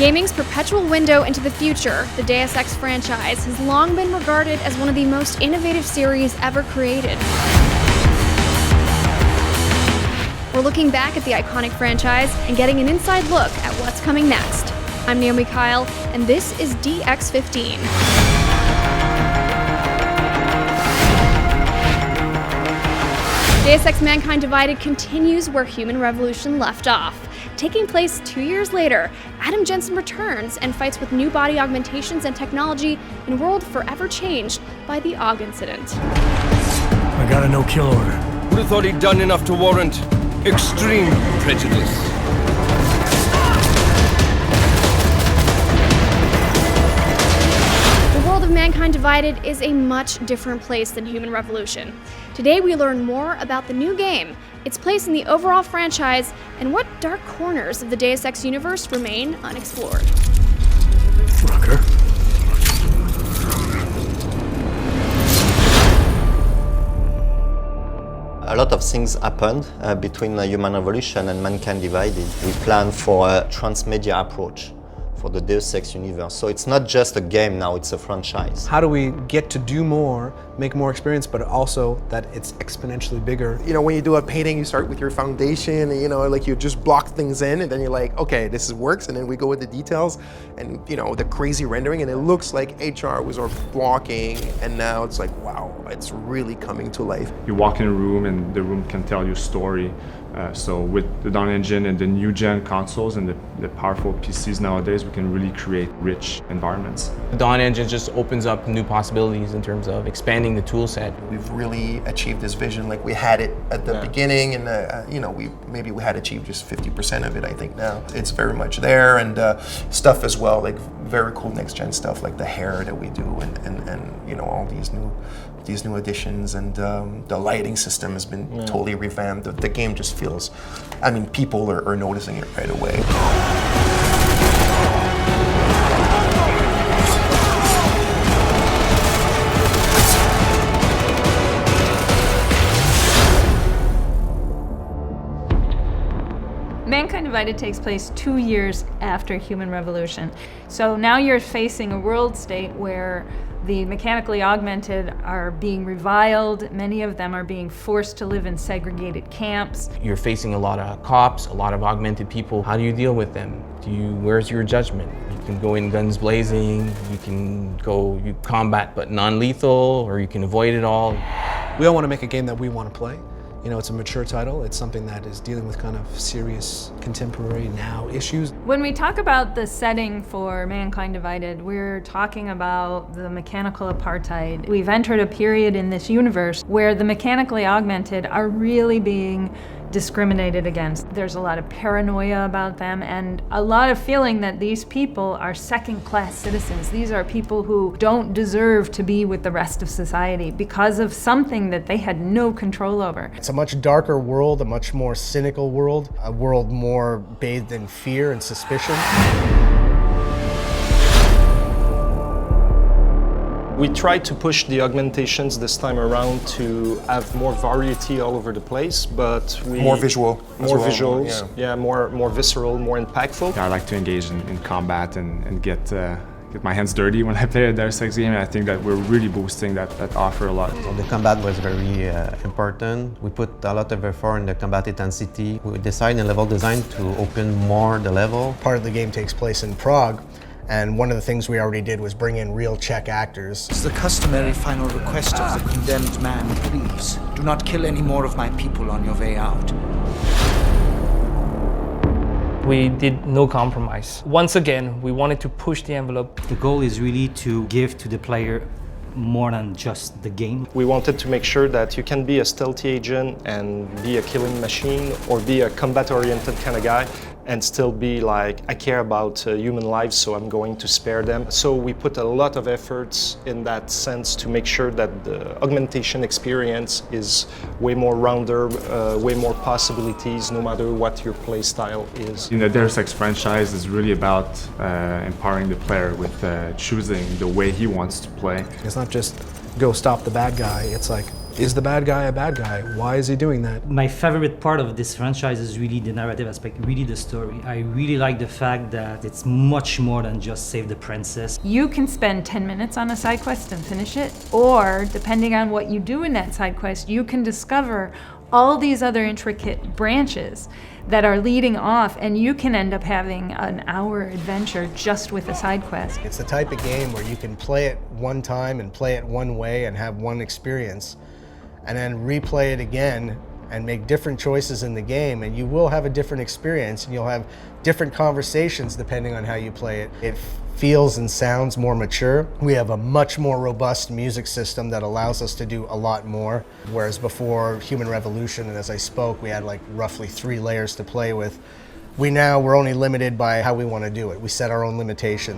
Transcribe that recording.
Gaming's perpetual window into the future, the Deus Ex franchise has long been regarded as one of the most innovative series ever created. We're looking back at the iconic franchise and getting an inside look at what's coming next. I'm Naomi Kyle, and this is DX15. Deus Ex Mankind Divided continues where Human Revolution left off. Taking place 2 years later, Adam Jensen returns and fights with new body augmentations and technology in a world forever changed by the AUG incident. I got a no-kill order. Would have thought he'd done enough to warrant extreme prejudice. The world of Mankind Divided is a much different place than Human Revolution. Today we learn more about the new game, its place in the overall franchise, and what dark corners of the Deus Ex universe remain unexplored. Rocker. A lot of things happened between Human Revolution and Mankind Divided. We planned for a transmedia approach for the Deus Ex universe. So it's not just a game now, it's a franchise. How do we get to do more, make more experience, but also that it's exponentially bigger? You know, when you do a painting, you start with your foundation, and, you know, like you just block things in, and then you're like, okay, this works, and then we go with the details, and, you know, the crazy rendering, and it looks like HR was our blocking, and now it's like, wow, it's really coming to life. You walk in a room, and the room can tell you a story. So with the Dawn engine and the new gen consoles and the powerful PCs nowadays, we can really create rich environments. The Dawn engine just opens up new possibilities in terms of expanding the tool set. We've really achieved this vision. Like, we had it at the beginning, and you know, we had achieved just 50% of it, I think. Now it's very much there, and stuff as well, like very cool next gen stuff, like the hair that we do, and you know, all these new additions, and the lighting system has been totally revamped. The game just feels, I mean, people are noticing it right away. Mankind Divided takes place 2 years after Human Revolution. So now you're facing a world state where the mechanically augmented are being reviled. Many of them are being forced to live in segregated camps. You're facing a lot of cops, a lot of augmented people. How do you deal with them? Where's your judgment? You can go in guns blazing, you combat but non-lethal, or you can avoid it all. We all want to make a game that we want to play. You know, it's a mature title. It's something that is dealing with kind of serious contemporary now issues. When we talk about the setting for Mankind Divided, we're talking about the mechanical apartheid. We've entered a period in this universe where the mechanically augmented are really being discriminated against. There's a lot of paranoia about them, and a lot of feeling that these people are second-class citizens. These are people who don't deserve to be with the rest of society because of something that they had no control over. It's a much darker world, a much more cynical world, a world more bathed in fear and suspicion. We tried to push the augmentations this time around to have more variety all over the place, but more visual, more visuals, more visceral, more impactful. I like to engage in combat and get my hands dirty when I play a Deus Ex game, and I think that we're really boosting that offer a lot. So the combat was very important. We put a lot of effort in the combat intensity. We decided in level design to open more the level. Part of the game takes place in Prague, and one of the things we already did was bring in real Czech actors. It's the customary final request of the condemned man. Please, do not kill any more of my people on your way out. We did no compromise. Once again, we wanted to push the envelope. The goal is really to give to the player more than just the game. We wanted to make sure that you can be a stealthy agent and be a killing machine, or be a combat-oriented kind of guy and still be like, I care about human lives, so I'm going to spare them. So we put a lot of efforts in that sense to make sure that the augmentation experience is way more rounder, way more possibilities, no matter what your play style is. In the Deus Ex franchise is really about empowering the player with choosing the way he wants to play. It's not just go stop the bad guy, it's like Is the bad guy a bad guy? Why is he doing that? My favorite part of this franchise is really the narrative aspect, really the story. I really like the fact that it's much more than just save the princess. You can spend 10 minutes on a side quest and finish it, or depending on what you do in that side quest, you can discover all these other intricate branches that are leading off, and you can end up having an hour adventure just with a side quest. It's the type of game where you can play it one time and play it one way and have one experience, and then replay it again and make different choices in the game, and you will have a different experience, and you'll have different conversations depending on how you play it. It feels and sounds more mature. We have a much more robust music system that allows us to do a lot more, whereas before Human Revolution, and as I spoke, we had like roughly 3 layers to play with. We're only limited by how we want to do it. We set our own limitations.